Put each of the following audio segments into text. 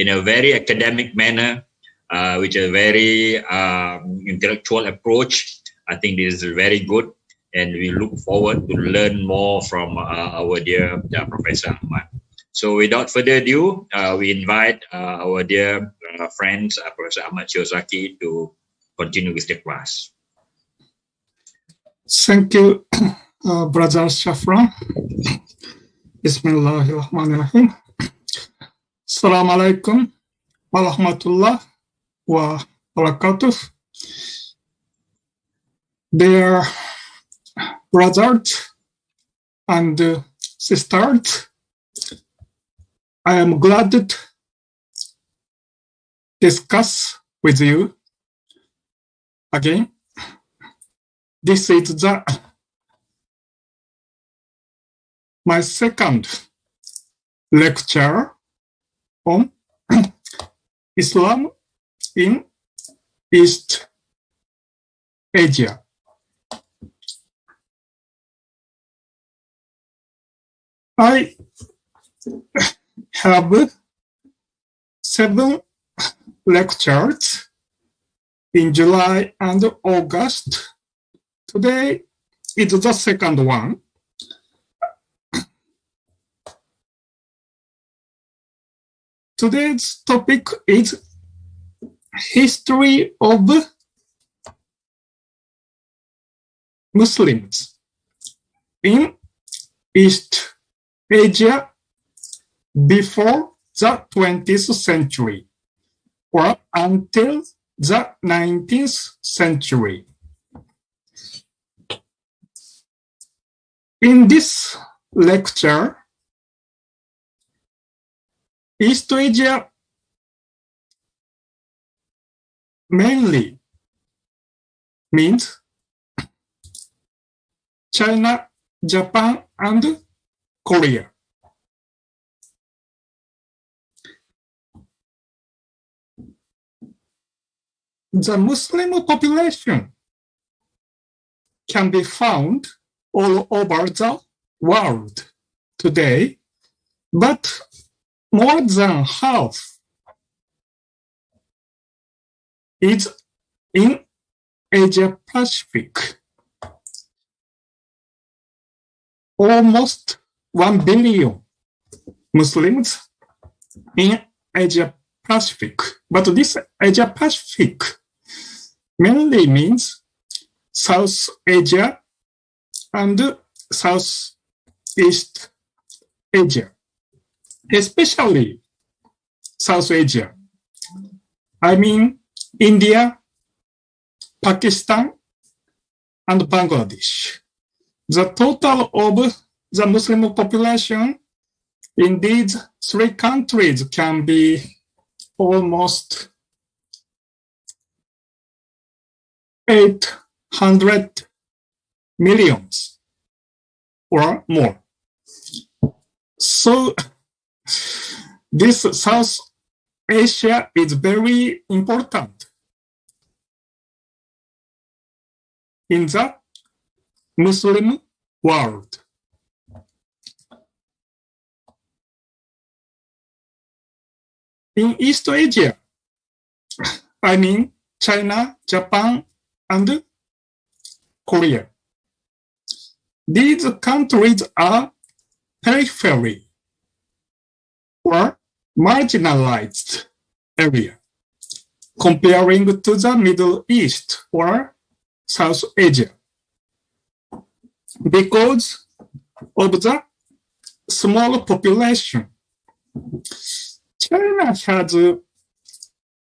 in a very academic manner, with a very intellectual approach. I think this is very good, and we look forward to learn more from our dear Professor Ahmad. So without further ado, we invite our dear friends, Professor Ahmad Shiozaki, to continue with the class. Thank you, Brother Shafran. Bismillahirrahmanirrahim. Assalamu alaikum wa rahmatullah wa barakatuh. Dear brothers and sisters, I am glad to discuss with you again. This is my second lecture on Islam in East Asia. I have 7 lectures in July and August. Today is the second one. Today's topic is history of Muslims in East Asia before the 20th century or until the 19th century. In this lecture, East Asia mainly means China, Japan, and Korea. The Muslim population can be found all over the world today, but more than half is in Asia Pacific. Almost 1 billion Muslims in Asia Pacific. But this Asia Pacific mainly means South Asia and Southeast Asia, especially South Asia. I mean India, Pakistan, and Bangladesh. The total of the Muslim population in these 3 countries can be almost 800 millions or more. So this South Asia is very important in the Muslim world. In East Asia, I mean China, Japan, and Korea. These countries are periphery or marginalized area comparing to the Middle East or South Asia. Because of the small population, China has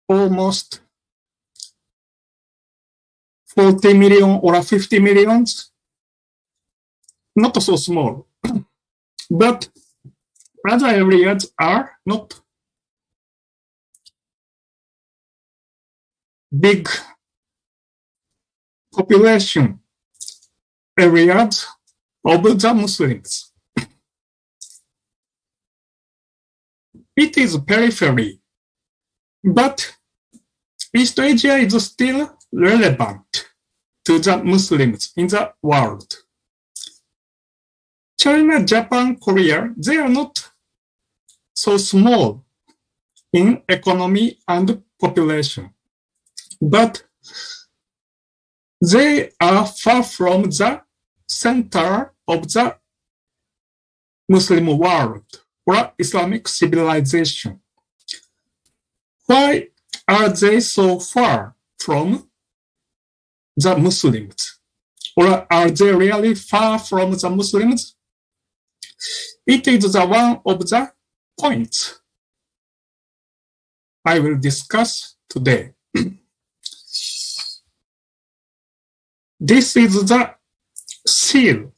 almost 40 million or 50 millions, not so small, but other areas are not big population areas of the Muslims. It is periphery, but East Asia is still relevant to the Muslims in the world. China, Japan, Korea, they are not so small in economy and population, but they are far from the center of the Muslim world or Islamic civilization. Why are they so far from the Muslims? Or are they really far from the Muslims? It is the one of the points I will discuss today. This is the seal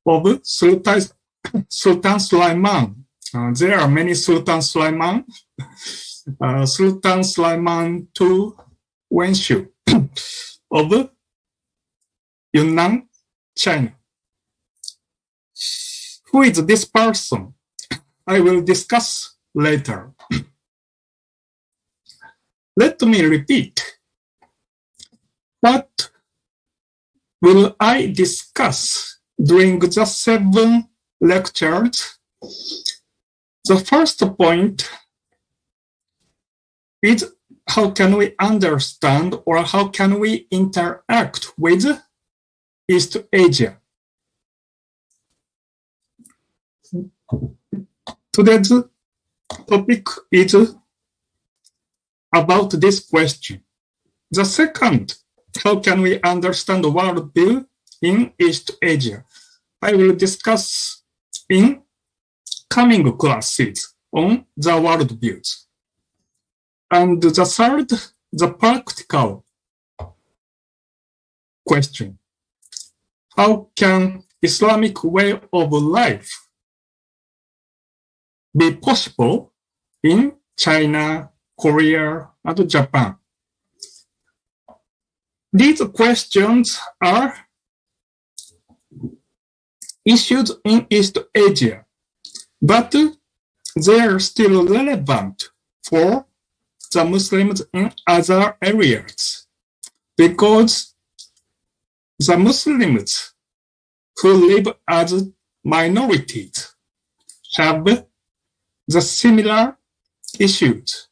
of Sultan Sulaiman. There are many Sultan Sulaiman. Sultan Sulaiman II Wenshu of Yunnan, China. Who is this person? I will discuss later. Let me repeat. What will I discuss during the 7 lectures? The first point is how can we understand or how can we interact with East Asia? Today's topic is about this question. The second, how can we understand the world view in East Asia? I will discuss in coming classes on the world views. And the third, the practical question. How can Islamic way of life be possible in China, Korea, and Japan? These questions are issued in East Asia, but they are still relevant for the Muslims in other areas because the Muslims who live as minorities have the similar issues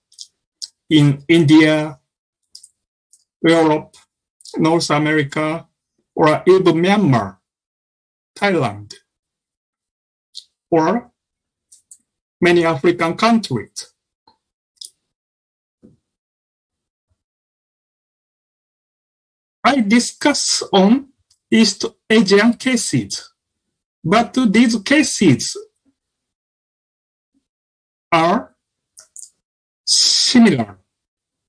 in India, Europe, North America, or even Myanmar, Thailand, or many African countries. I discuss on East Asian cases, but these cases are similar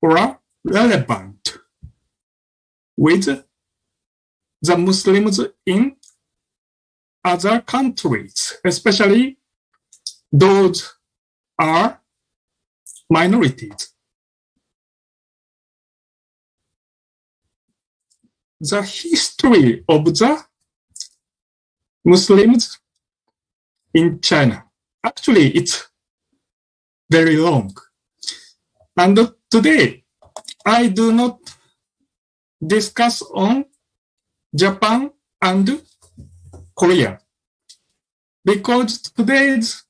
or relevant with the Muslims in other countries, especially those are minorities. The history of the Muslims in China, actually it's very long. And today, I do not discuss on Japan and Korea because today's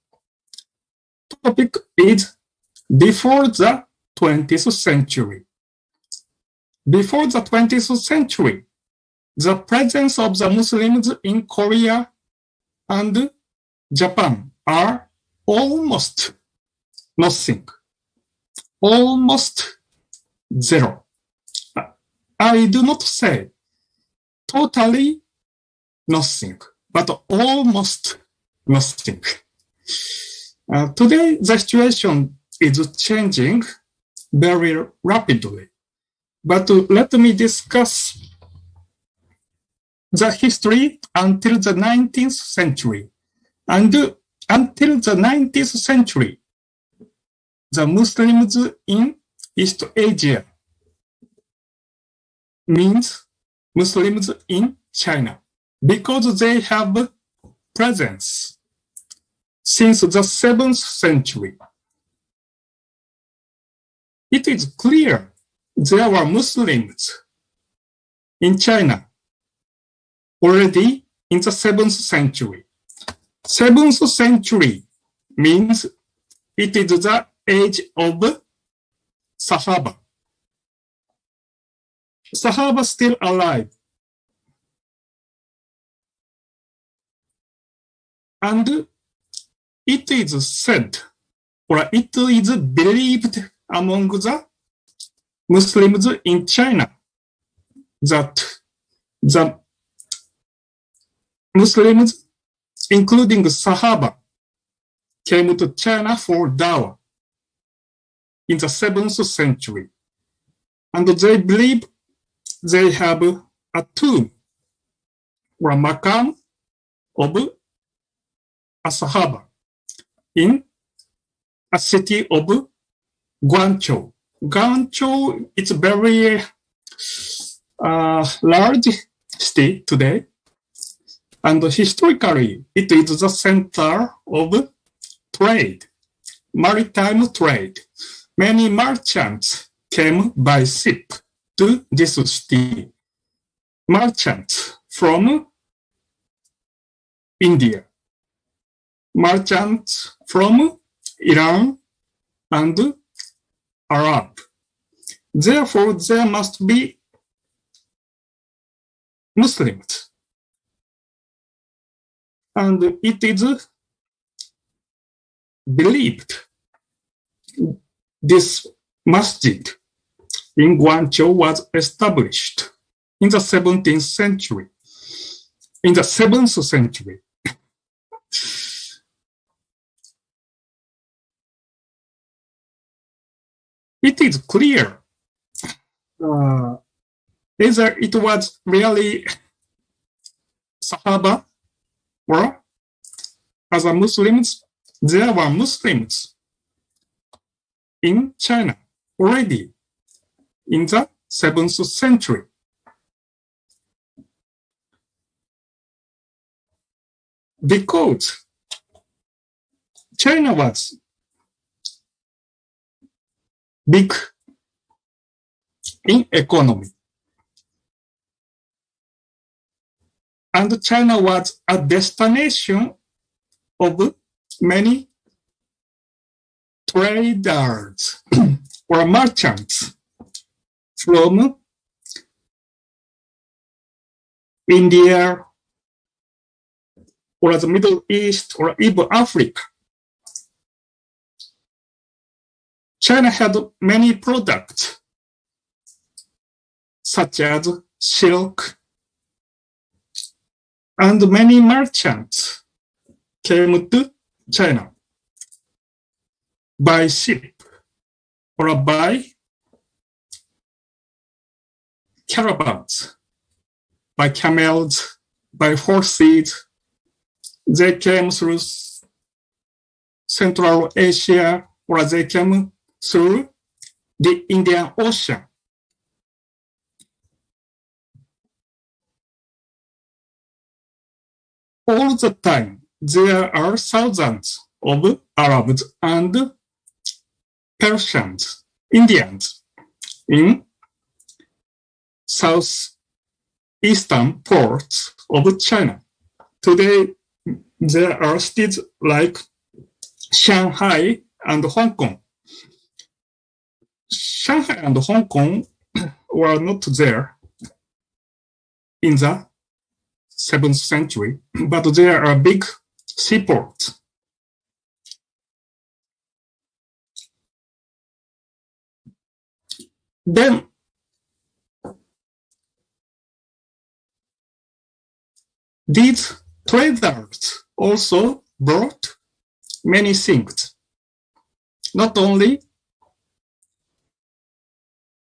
topic is before the 20th century. Before the 20th century, the presence of the Muslims in Korea and Japan are almost nothing, almost zero. I do not say totally nothing, but almost nothing. Today, the situation is changing very rapidly. But let me discuss the history until the 19th century. And until the 19th century, the Muslims in East Asia means Muslims in China because they have presence since the 7th century. It is clear there were Muslims in China already in the 7th century. 7th century means it is the age of Sahaba. Sahaba still alive. And it is said, or it is believed among the Muslims in China that the Muslims, including Sahaba, came to China for dawah in the 7th century. And they believe they have a tomb or a maqam of a Sahaba in a city of Guangzhou. Guangzhou is a very large city today. And historically, it is the center of trade, maritime trade. Many merchants came by ship to this city. Merchants from India, merchants from Iran and Arab. Therefore, there must be Muslims. And it is believed this masjid in Guangzhou was established in the 17th century, in the 7th century. It is clear either it was really Sahaba or as a Muslims, there were Muslims in China already in the 7th century. Because China was big in economy. And China was a destination of many traders or merchants from India or the Middle East or even Africa. China had many products such as silk, and many merchants came to China by ship or by caravans, by camels, by horses. They came through Central Asia or they came through the Indian Ocean. All the time, there are thousands of Arabs and Persians, Indians in southeastern ports of China. Today, there are cities like Shanghai and Hong Kong. Shanghai and Hong Kong were not there in the 7th century, but there are big seaports. Then these traders also brought many things, not only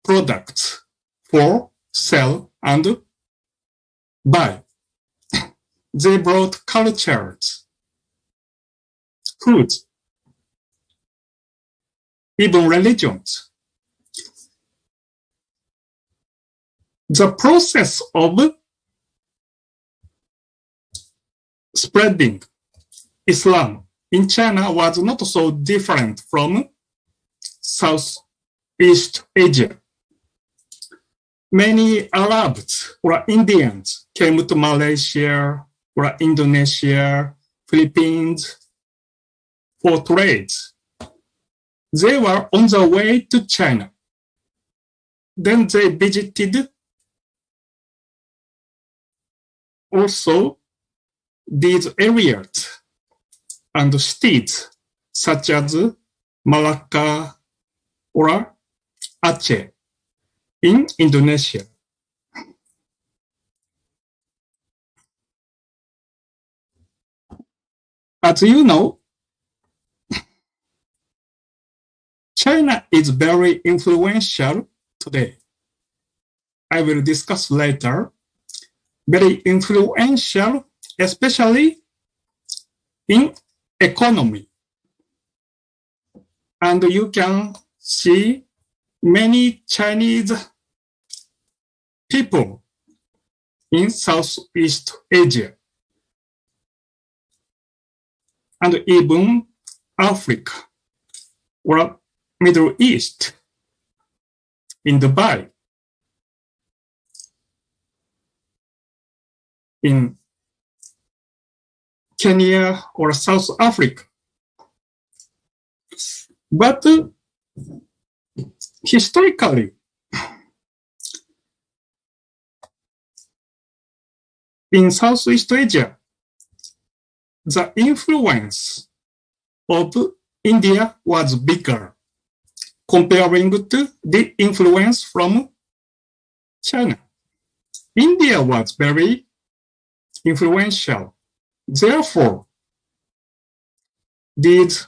products for sell and buy. They brought cultures, foods, even religions. The process of spreading Islam in China was not so different from Southeast Asia. Many Arabs or Indians came to Malaysia or Indonesia, Philippines for trades. they were on the way to China. Then they visited also these areas and cities such as Malacca or Aceh in Indonesia. As you know, China is very influential today. I will discuss later. Very influential, especially in economy. And you can see many Chinese people in Southeast Asia and even Africa or Middle East in Dubai, in Kenya or South Africa. But historically, in Southeast Asia, the influence of India was bigger comparing to the influence from China. India was very influential. Therefore, these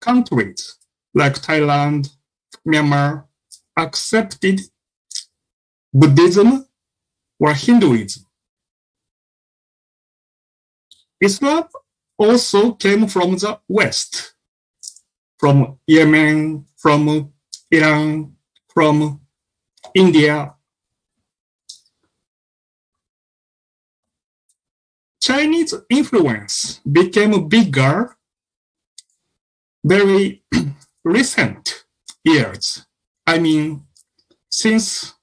countries like Thailand, Myanmar accepted Buddhism or Hinduism. Islam also came from the West, from Yemen, from Iran, from India. Chinese influence became bigger very recent years. I mean, since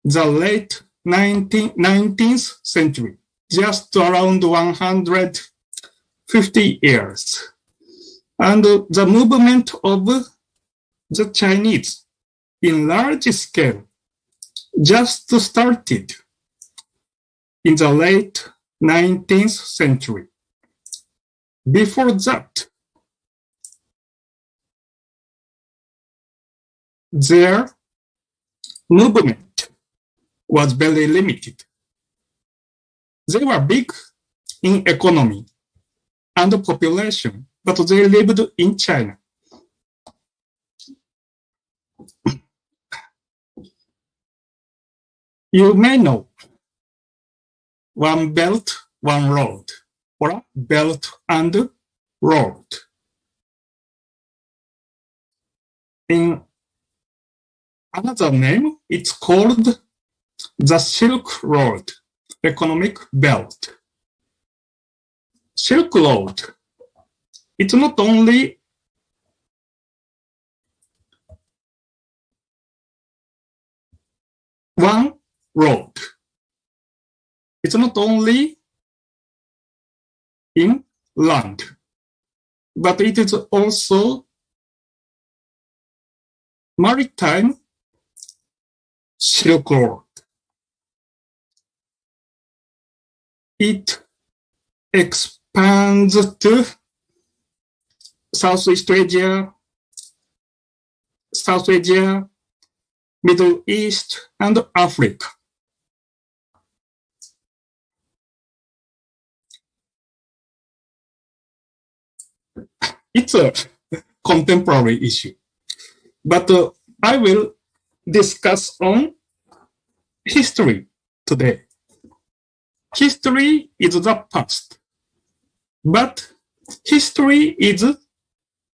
the late 19th century, just around 150 years. And the movement of the Chinese in large scale just started in the late 19th century. Before that, their movement was very limited. They were big in economy and population, but they lived in China. You may know one belt, one road, or belt and road. In another name, it's called the Silk Road, economic belt. Silk Road, it's not only one road. It's not only in land, but it is also maritime Silk Road. It expands to Southeast Asia, South Asia, Middle East, and Africa. It's a contemporary issue, but I will discuss on history today. History is the past, but history is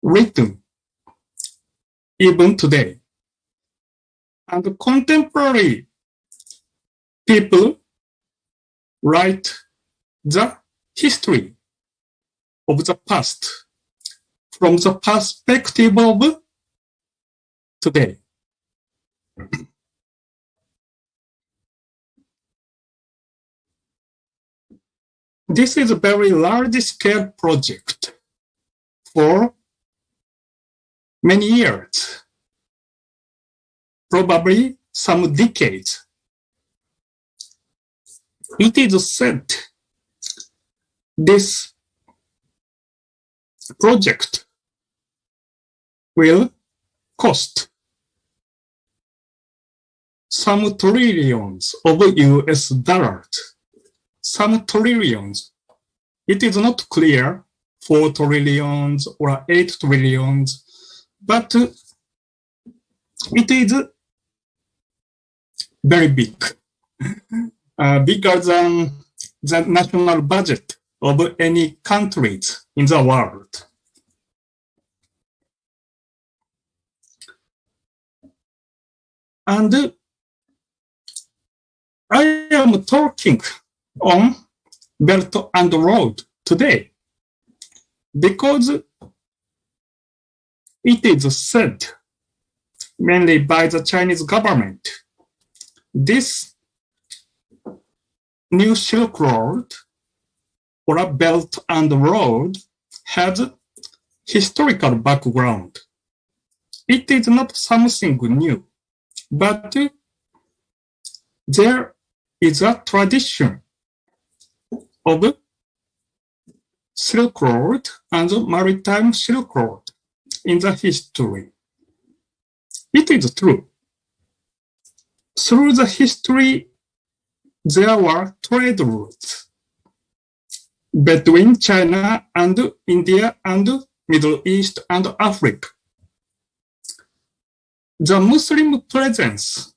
written even today. And contemporary people write the history of the past from the perspective of today. This is a very large-scale project for many years, probably some decades. It is said this project will cost some trillions of US dollars. Some trillions. It is not clear 4 trillions or 8 trillions, but it is very big, bigger than the national budget of any countries in the world. And I am talking on Belt and Road today because it is said, mainly by the Chinese government, this new Silk Road or a Belt and Road has historical background. It is not something new, but there is a tradition of Silk Road and Maritime Silk Road in the history. It is true. Through the history, there were trade routes between China and India and Middle East and Africa. The Muslim presence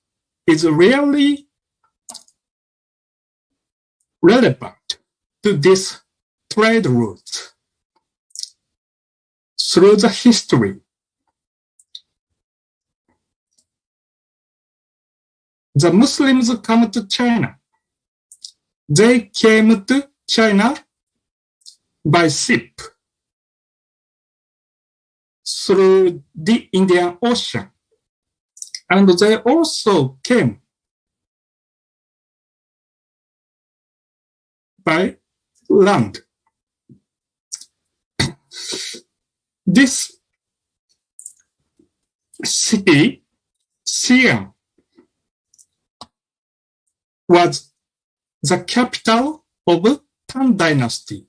is really relevant to this trade route. Through the history, the Muslims come to China. They came to China by ship through the Indian Ocean. And they also came by land. This city, Xi'an, was the capital of Tang Dynasty.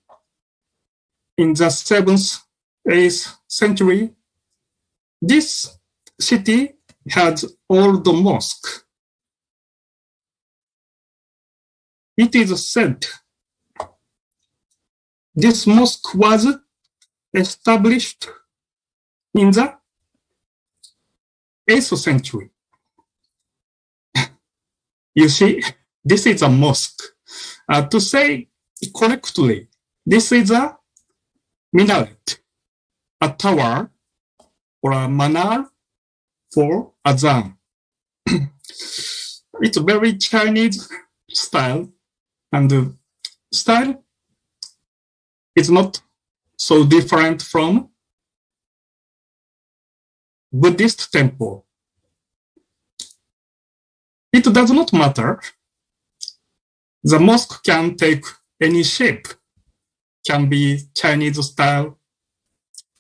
In the 7th, 8th century, this city had old mosque. It is said this mosque was established in the 8th century. You see, this is a mosque. To say correctly, this is a minaret, a tower, or a manar for Azan. It's very Chinese style, and the style is not so different from Buddhist temple. It does not matter. The mosque can take any shape. Can be Chinese style,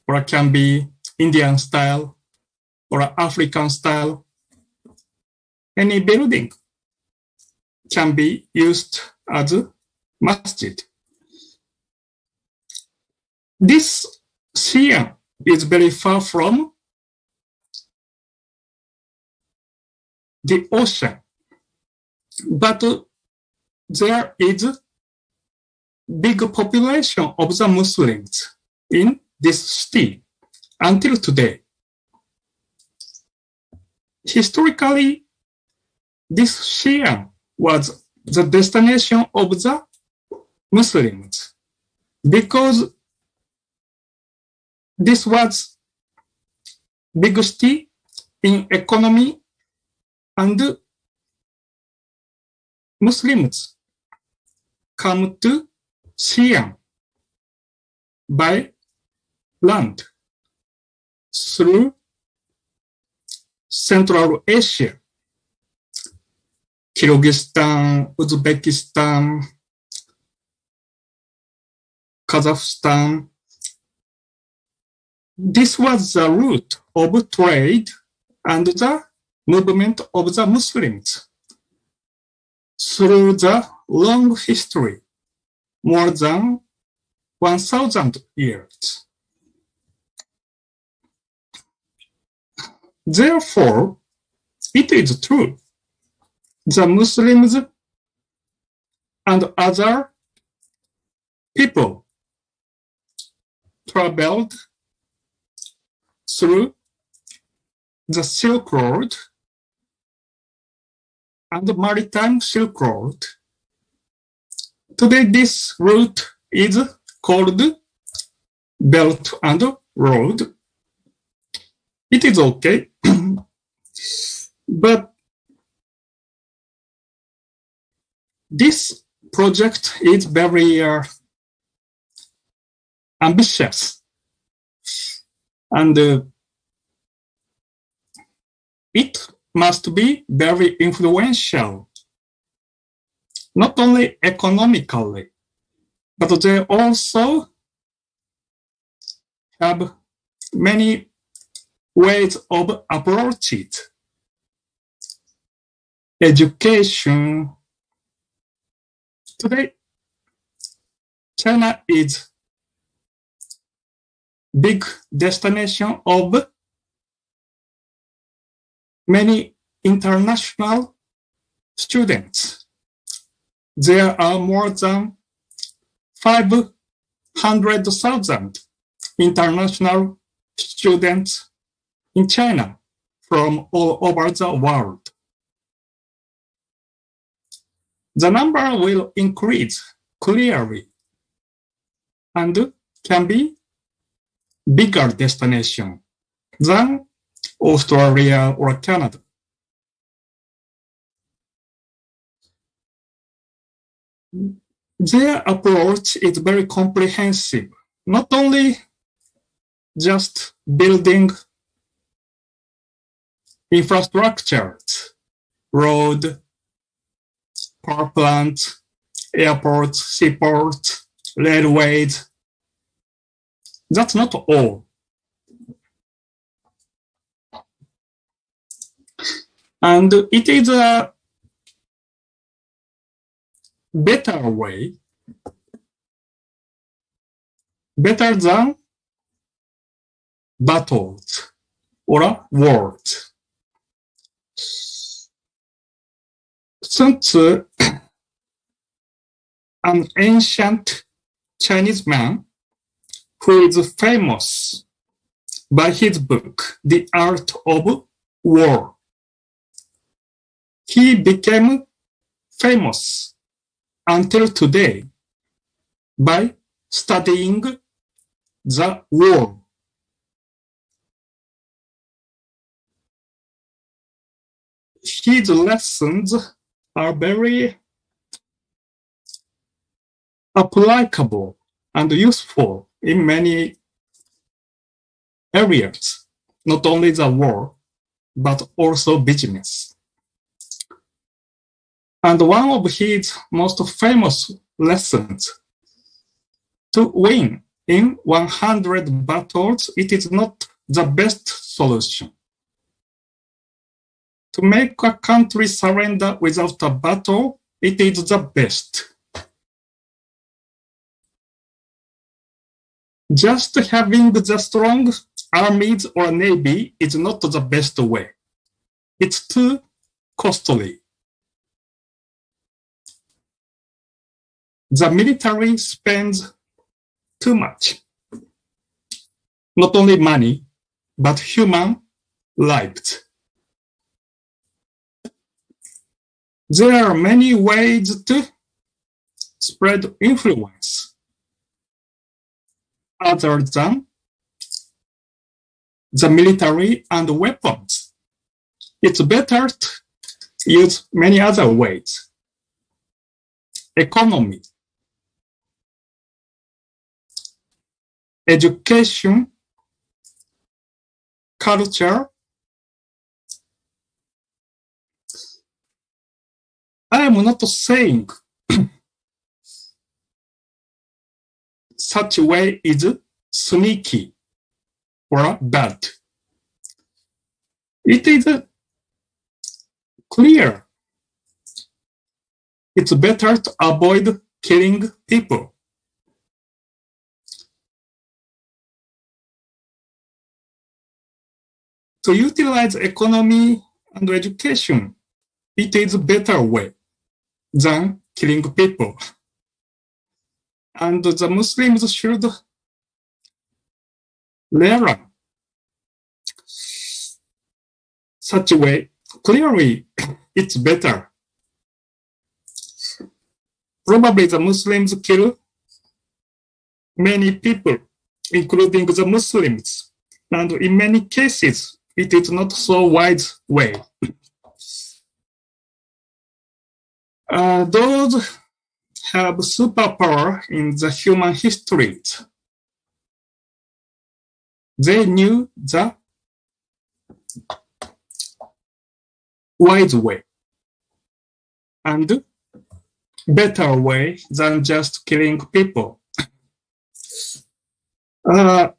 or can be Indian style, or African style. Any building can be used as a masjid. This Xi'an is very far from the ocean, but there is big population of the Muslims in this city until today. Historically, this Xi'an was the destination of the Muslims because this was big city in economy, and Muslims come to Xi'an by land through Central Asia, Kyrgyzstan, Uzbekistan, Kazakhstan, This was the root of trade and the movement of the Muslims through the long history, more than 1,000 years. Therefore, it is true, the Muslims and other people traveled through the Silk Road and the Maritime Silk Road. Today, this route is called Belt and Road. It is okay, but this project is very ambitious, and it must be very influential, not only economically, but they also have many ways of approach it. Education. Today, China is big destination of many international students. There are more than 500,000 international students in China from all over the world. The number will increase clearly and can be bigger destination than Australia or Canada. Their approach is very comprehensive, not only just building infrastructures, road, power plants, airports, seaports, railways. That's not all. And it is a better way, better than battles or wars. Sun Tzu, an ancient Chinese man who is famous by his book, The Art of War. He became famous until today by studying the war. His lessons are very applicable and useful in many areas, not only the war, but also business. And one of his most famous lessons, to win in 100 battles, it is not the best solution. To make a country surrender without a battle, it is the best. Just having the strong armies or navy is not the best way. It's too costly. The military spends too much. Not only money, but human lives. There are many ways to spread influence other than the military and weapons. It's better to use many other ways. Economy, education, culture. I am not saying such way is sneaky. or bad. It is clear it's better to avoid killing people. To utilize economy and education, it is a better way than killing people. And the Muslims should learn such a way. Clearly, it's better. Probably the Muslims kill many people, including the Muslims. And in many cases, it is not so wise way. Those have superpower in the human history. They knew the wise way and better way than just killing people. Now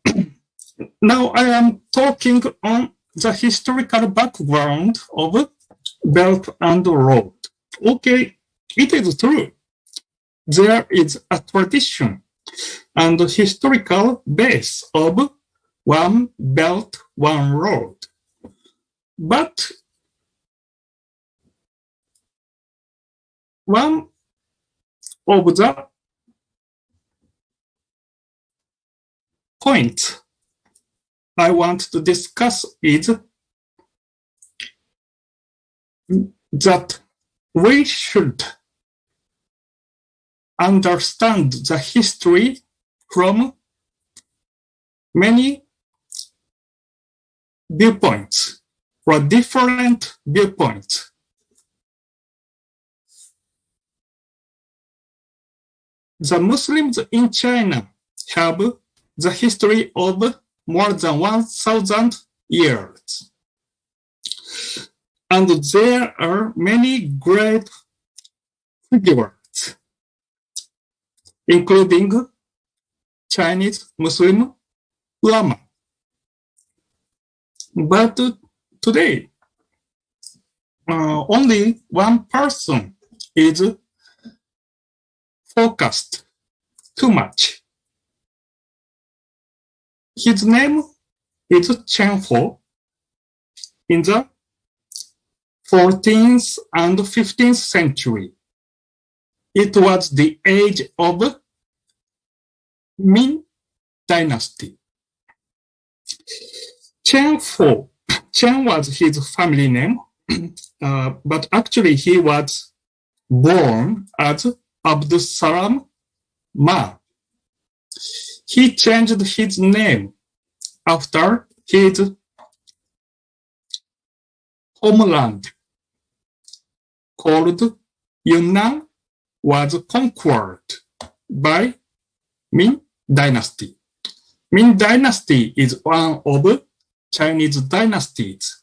I am talking on the historical background of Belt and Road. Okay, it is true. There is a tradition and historical base of one belt, one road. But one of the points I want to discuss is that we should understand the history from many viewpoints or different viewpoints. The Muslims in China have the history of more than 1,000 years. And there are many great figures, including Chinese Muslim ulama. But today, only one person is focused too much. His name is Chen Ho. In the 14th and 15th century, it was the age of Ming Dynasty. Chen Ho, Chen was his family name, but actually he was born as Abdus Salam Ma. He changed his name after his homeland called Yunnan was conquered by Ming Dynasty. Ming Dynasty is one of Chinese dynasties.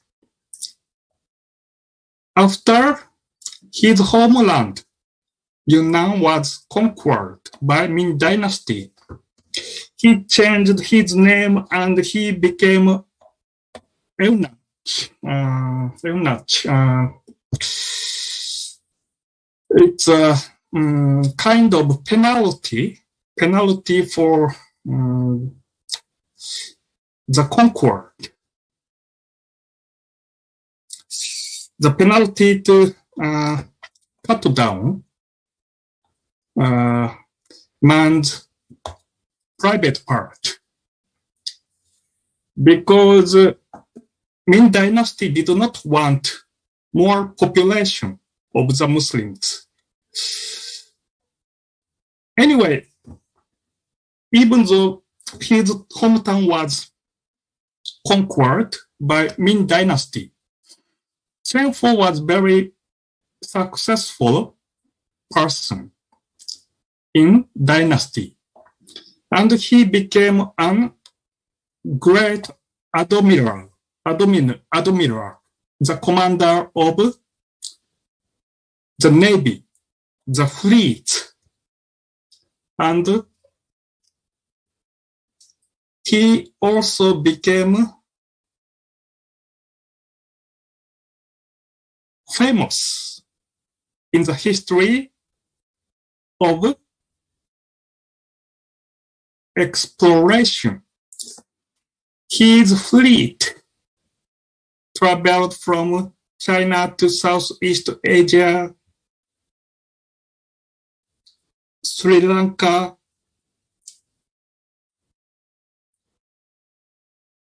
After his homeland, Yunnan was conquered by Ming Dynasty. He changed his name and he became eunuch. It's a kind of penalty for the conquered. The penalty to cut down man's private part, because Ming Dynasty did not want more population of the Muslims. Anyway, even though his hometown was conquered by Ming Dynasty, Chen Ho was very successful person in dynasty, and he became a great admiral, the commander of the navy, the fleet, and he also became famous in the history of exploration. His fleet traveled from China to Southeast Asia, Sri Lanka,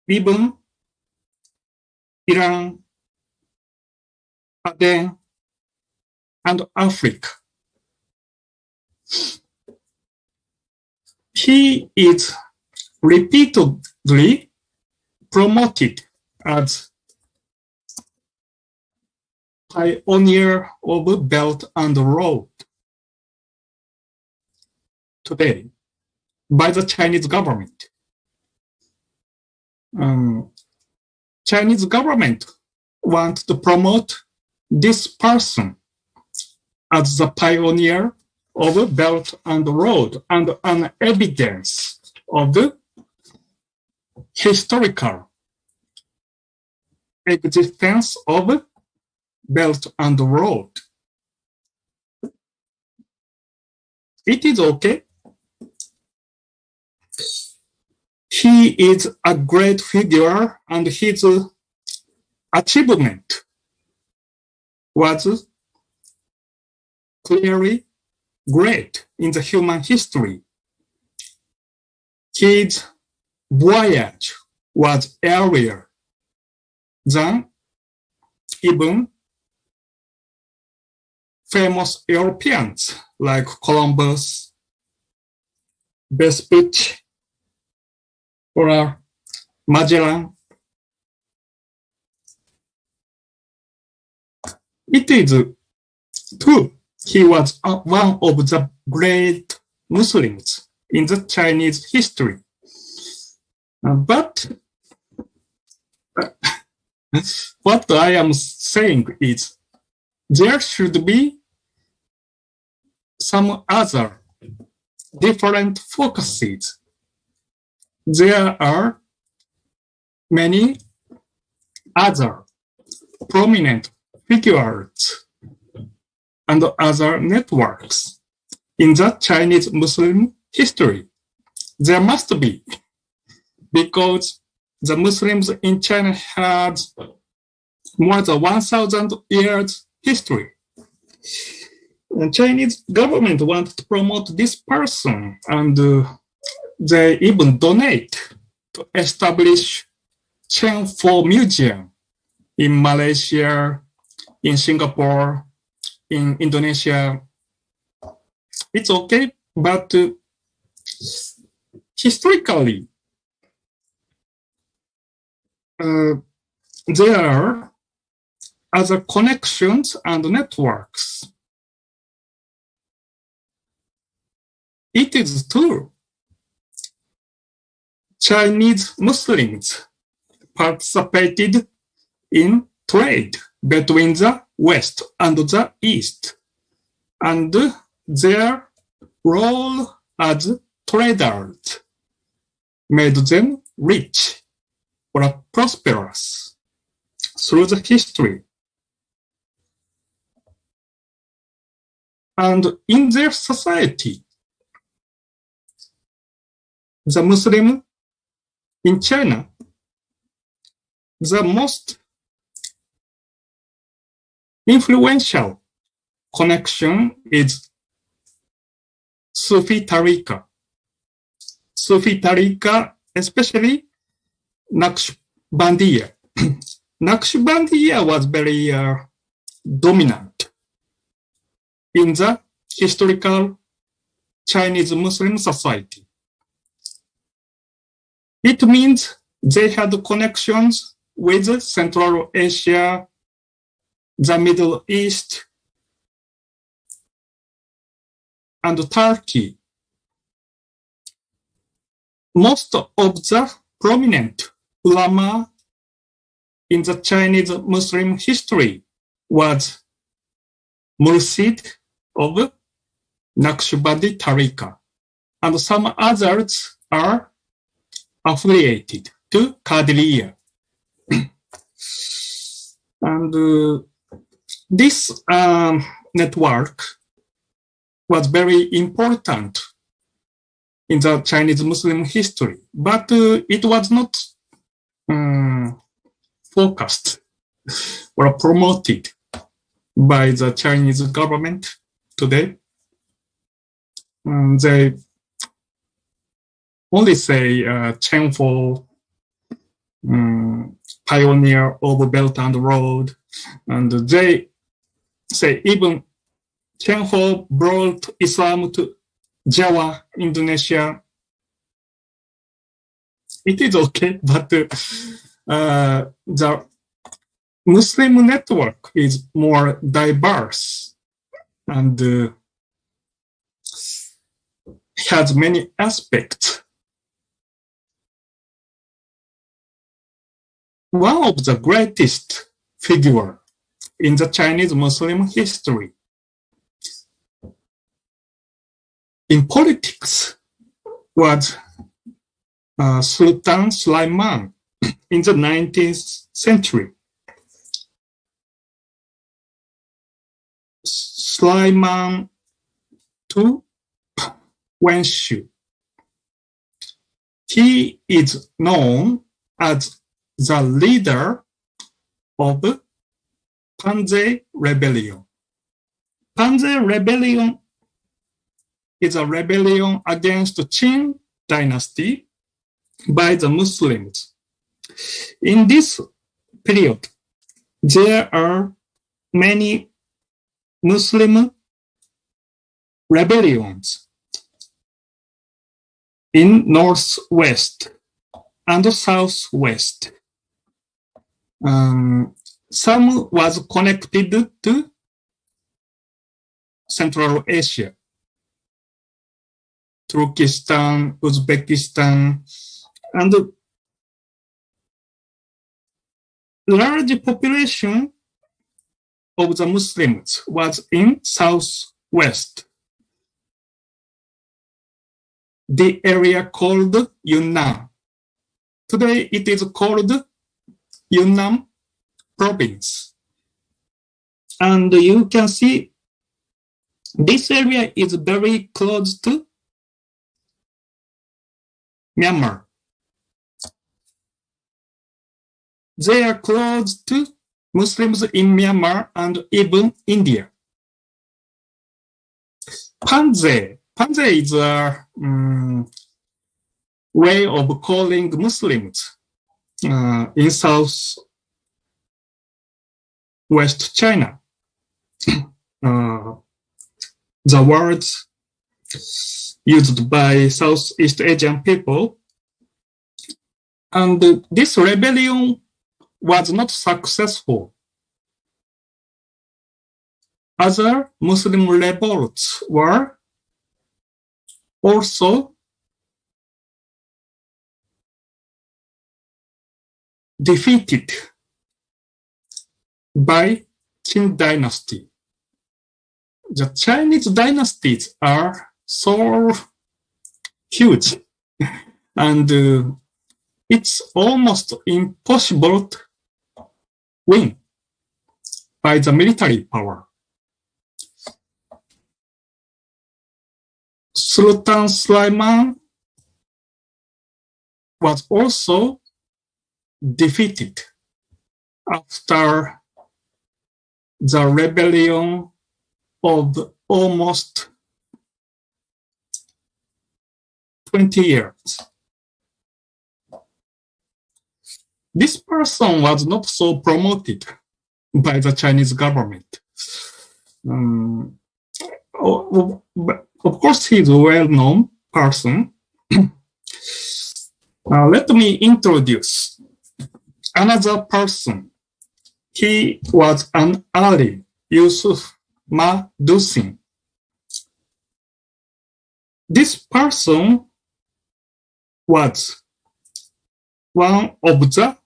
even Iran, Aden, and Africa. He is repeatedly promoted as pioneer of Belt and Road today by the Chinese government. Chinese government wants to promote this person as the pioneer of Belt and Road and an evidence of the historical existence of Belt and Road. It is okay. He is a great figure and his achievement was clearly great in the human history. His voyage was earlier than even famous Europeans like Columbus, Vespucci, or Magellan. It is true. He was one of the great Muslims in the Chinese history. But what I am saying is there should be some other different focuses. There are many other prominent figures and other networks in the Chinese Muslim history. There must be, because the Muslims in China had more than 1,000 years history. The Chinese government wants to promote this person, and they even donate to establish Chen Fo Museum in Malaysia, in Singapore, in Indonesia. It's okay, but historically, there are other connections and networks. It is true. Chinese Muslims participated in trade between the West and the East, and their role as traders made them rich or prosperous through the history. And in their society, the Muslim in China, the most influential connection is Sufi Tariqa. Sufi Tariqa, especially Naqshbandiya. Naqshbandiya was very dominant in the historical Chinese Muslim society. It means they had connections with Central Asia, the Middle East, and Turkey. Most of the prominent ulama in the Chinese Muslim history was Mursid of Naqshbandi Tariqa, and some others are affiliated to Qadiriyya. And this network was very important in the Chinese Muslim history, but it was not focused or promoted by the Chinese government today. They only say Chen Ho, pioneer of Belt and Road, and they say even Chen Ho brought Islam to Java, Indonesia. It is okay, but the Muslim network is more diverse and has many aspects. One of the greatest figure in the Chinese Muslim history in politics was Sultan Sulaiman in the 19th century. Sulaiman to Wenshu. He is known as the leader of Panze Rebellion. Panze Rebellion is a rebellion against the Qing dynasty by the Muslims. In this period, there are many Muslim rebellions in northwest and southwest. Some was connected to Central Asia, Turkestan, Uzbekistan, and large population of the Muslims was in southwest, the area called Yunnan. Today it is called Yunnan province. And you can see this area is very close to Myanmar. They are close to Muslims in Myanmar and even India. Panze is a way of calling Muslims in southwest China. The words used by Southeast Asian people. And this rebellion was not successful. Other Muslim revolts were also defeated by Qing dynasty. The Chinese dynasties are so huge, and it's almost impossible to win by the military power. Sultan Sulaiman was also defeated after the rebellion of almost 20 years. This person was not so promoted by the Chinese government. Of course, he's a well-known person. Let me introduce another person. He was an Ali, Yusuf Madusin. This person was one of the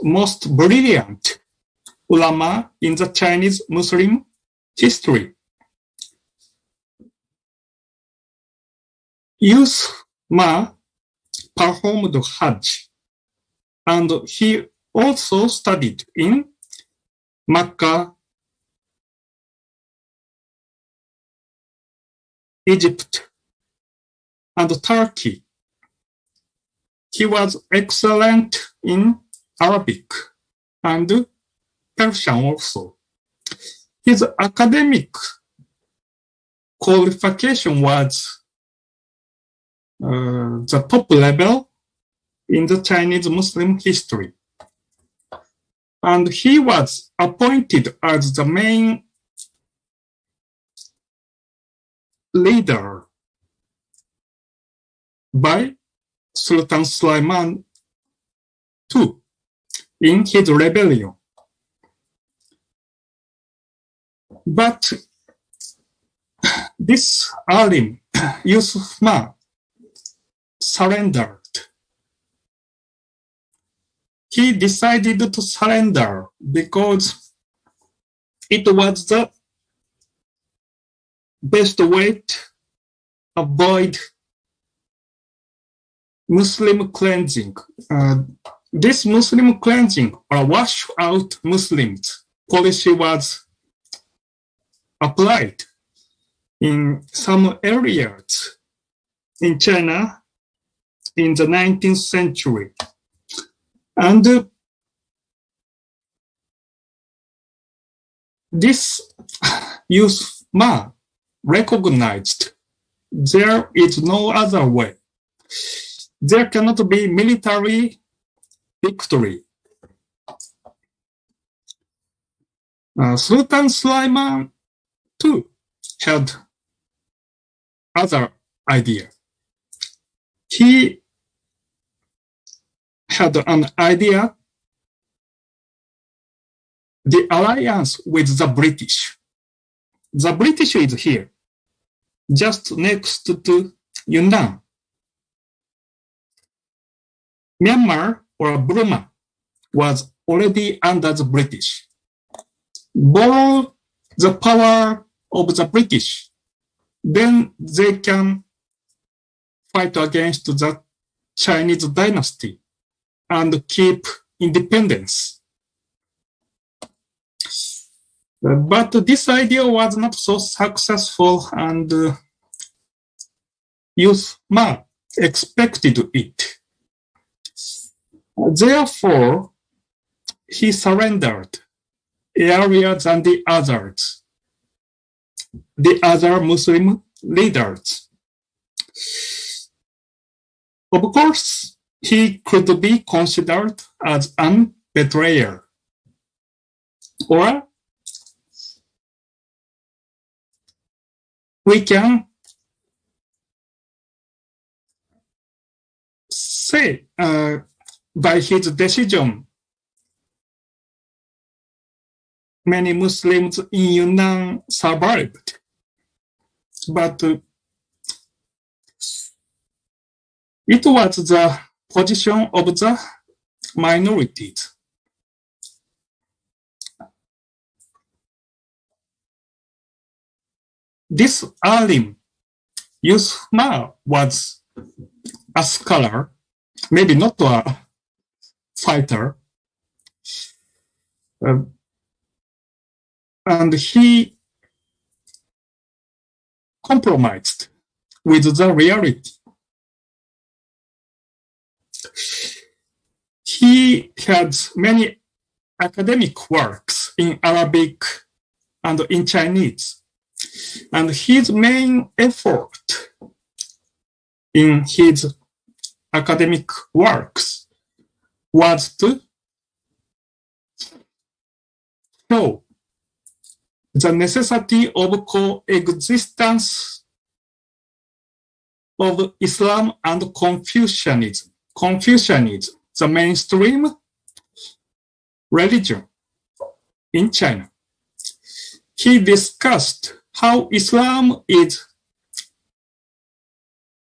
most brilliant ulama in the Chinese Muslim history. Yusuf Ma performed Hajj. And he also studied in Mecca, Egypt, and Turkey. He was excellent in Arabic and Persian also. His academic qualification was the top level in the Chinese Muslim history. And he was appointed as the main leader by Sultan Sulaiman II in his rebellion. But this alim, Yusuf Ma, surrendered. He decided to surrender because it was the best way to avoid Muslim cleansing. This Muslim cleansing or wash out Muslims policy was applied in some areas in China in the 19th century. And this Yusuf Ma recognized there is no other way. There cannot be military victory. Sultan Sulaiman too had other idea. He had an idea, the alliance with the British. The British is here, just next to Yunnan. Myanmar or Burma was already under the British. Borrow the power of the British, then they can fight against the Chinese dynasty and keep independence. But this idea was not so successful, and Yusuf Ma expected it. Therefore, he surrendered earlier than the other Muslim leaders. Of course, he could be considered as an betrayer, or we can say by his decision, many Muslims in Yunnan survived. But it was the position of the minorities. This alim, Yusuf Ma, was a scholar, maybe not a fighter, and he compromised with the reality. He had many academic works in Arabic and in Chinese, and his main effort in his academic works was to show the necessity of coexistence of Islam and Confucianism. Confucianism, the mainstream religion in China. He discussed how Islam is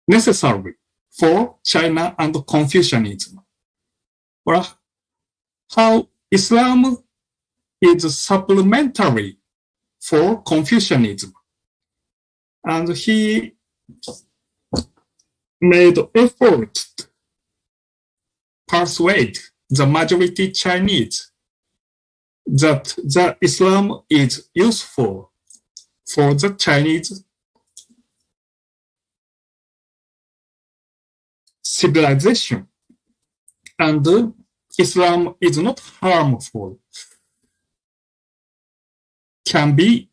necessary for China and Confucianism, or how Islam is supplementary for Confucianism. And he made effort persuade the majority Chinese that the Islam is useful for the Chinese civilization, and Islam is not harmful, can be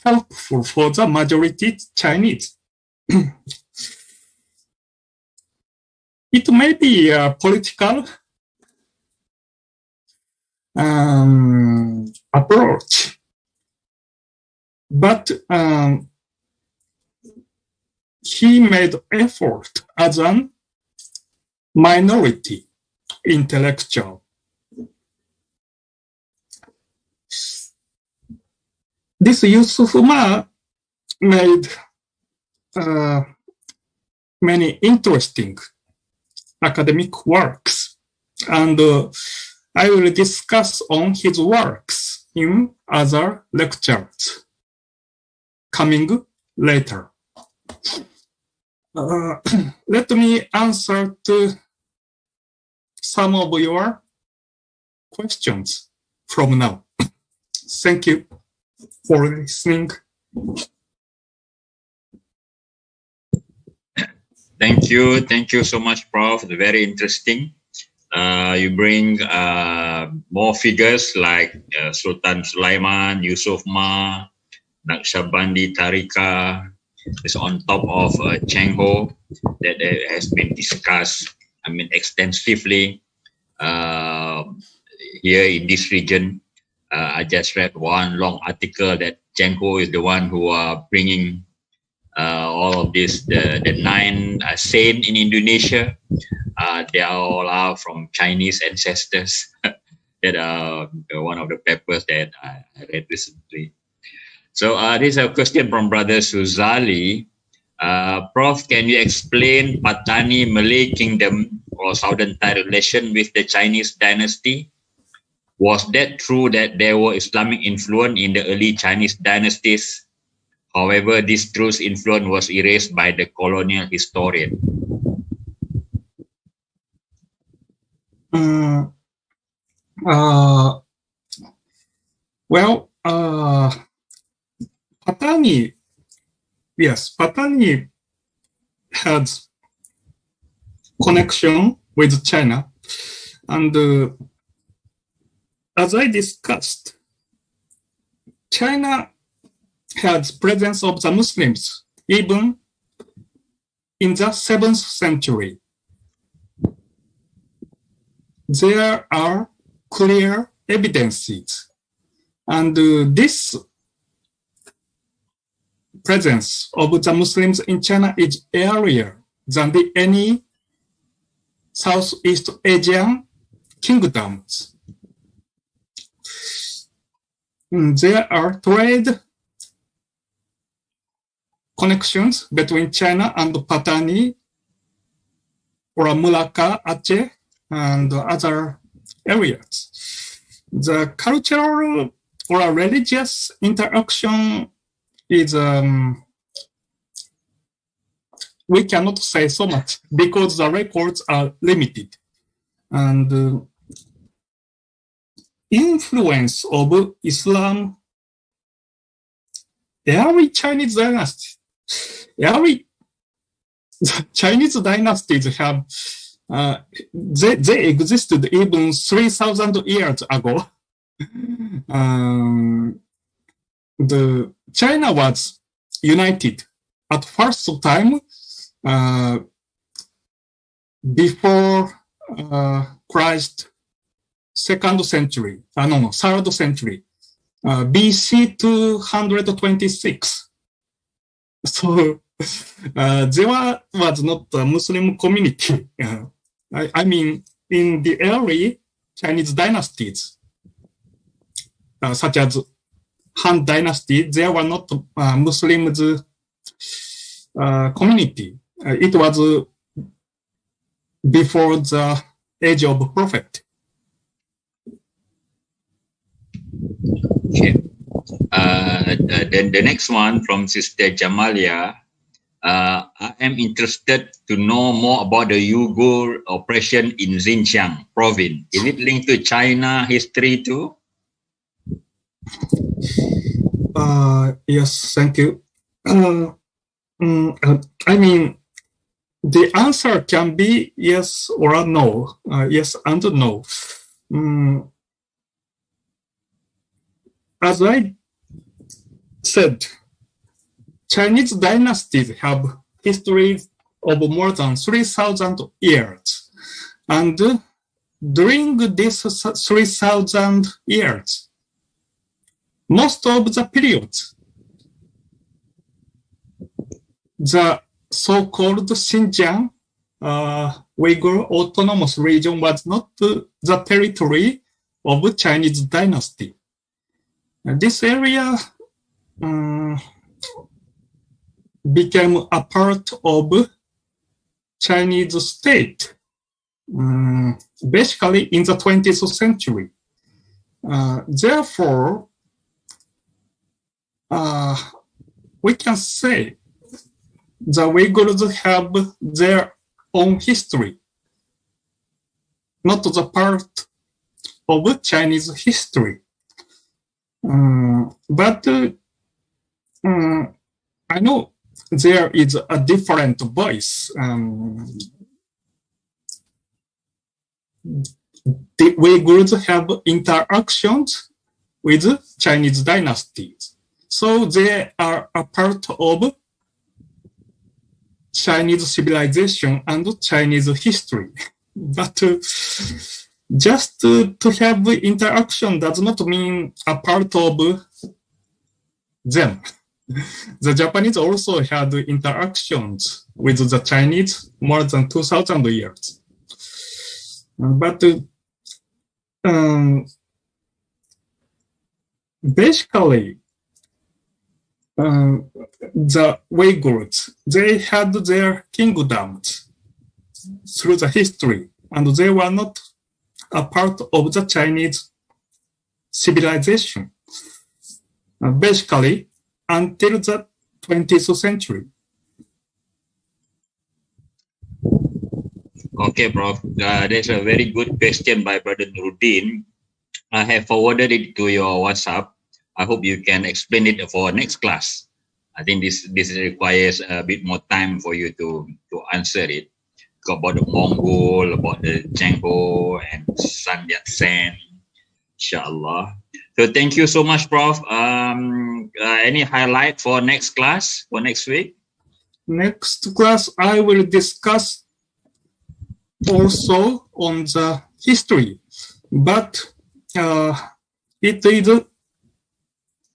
helpful for the majority Chinese. It may be a political approach, but he made effort as a minority intellectual. This Yusuf Ma made many interesting academic works, and I will discuss on his works in other lectures coming later. Let me answer to some of your questions from now. Thank you for listening. Thank you so much, Prof. Very interesting. You bring more figures like Sultan Sulaiman, Yusuf Ma, Naqshbandi Tarika. It's on top of Cheng Ho that has been discussed, extensively here in this region. I just read one long article that Cheng Ho is the one who are bringing all of this, the 9 saints in Indonesia. They all are from Chinese ancestors. That are one of the papers that I read recently. So this is a question from Brother Suzali. Prof, can you explain Patani Malay Kingdom or Southern Thai relation with the Chinese dynasty? Was that true that there were Islamic influence in the early Chinese dynasties? However, this true influence was erased by the colonial historian. Patani, yes, Patani has connection with China, and as I discussed, China had presence of the Muslims even in the 7th century. There are clear evidences, and this presence of the Muslims in China is earlier than any Southeast Asian kingdoms. There are trade connections between China and Patani or Malacca, Aceh, and other areas. The cultural or religious interaction is, we cannot say so much because the records are limited. And influence of Islam, early Chinese dynasty, early Chinese dynasties have, they existed even 3,000 years ago. The China was united at first time before Christ, third century, BC 226. So there was not a Muslim community. I mean, in the early Chinese dynasties, such as Han Dynasty, there were not Muslims community. It was before the age of Prophet. Okay. Then the next one from Sister Jamalia. I am interested to know more about the Uyghur oppression in Xinjiang province. Is it linked to China history too? Yes, thank you. I mean, the answer can be yes or no, yes and no. As I said, Chinese dynasties have histories of more than 3,000 years. And during these 3,000 years, most of the periods, the so-called Xinjiang Uyghur Autonomous Region was not the territory of Chinese dynasty. This area became a part of Chinese state, basically in the 20th century. Therefore, we can say the Uyghurs have their own history, not the part of Chinese history. But I know there is a different voice. The Uyghurs have interactions with Chinese dynasties. So they are a part of Chinese civilization and Chinese history. But just to have interaction does not mean a part of them. The Japanese also had interactions with the Chinese more than 2,000 years. But basically, the Uyghurs, they had their kingdoms through the history, and they were not a part of the Chinese civilization, basically until the 20th century. Okay, Prof. That's a very good question by Brother Nuruddin. I have forwarded it to your WhatsApp. I hope you can explain it for next class. I think this requires a bit more time for you to answer it. About the Mongol, about the Django and Sun Yat-sen, inshallah. So thank you so much, Prof. Any highlight for next class, for next week? Next class, I will discuss also on the history, but it is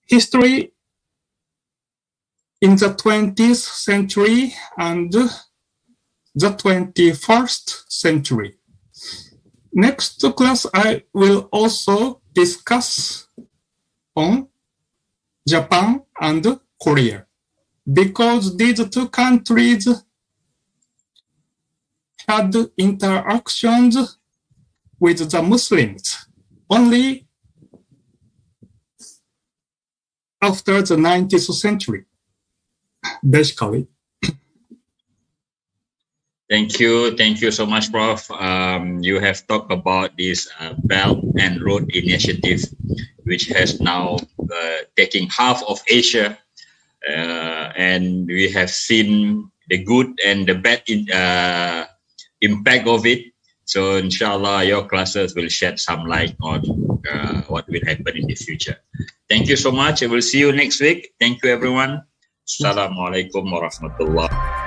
history in the 20th century and the 21st century. Next class, I will also discuss on Japan and Korea, because these two countries had interactions with the Muslims only after the 19th century, basically. Thank you so much, Prof. You have talked about this Belt and Road Initiative, which has now taken half of Asia, and we have seen the good and the bad impact of it. So inshallah, your classes will shed some light on what will happen in the future. Thank you so much. I will see you next week. Thank you, everyone. Assalamualaikum warahmatullahi wabarakatuh.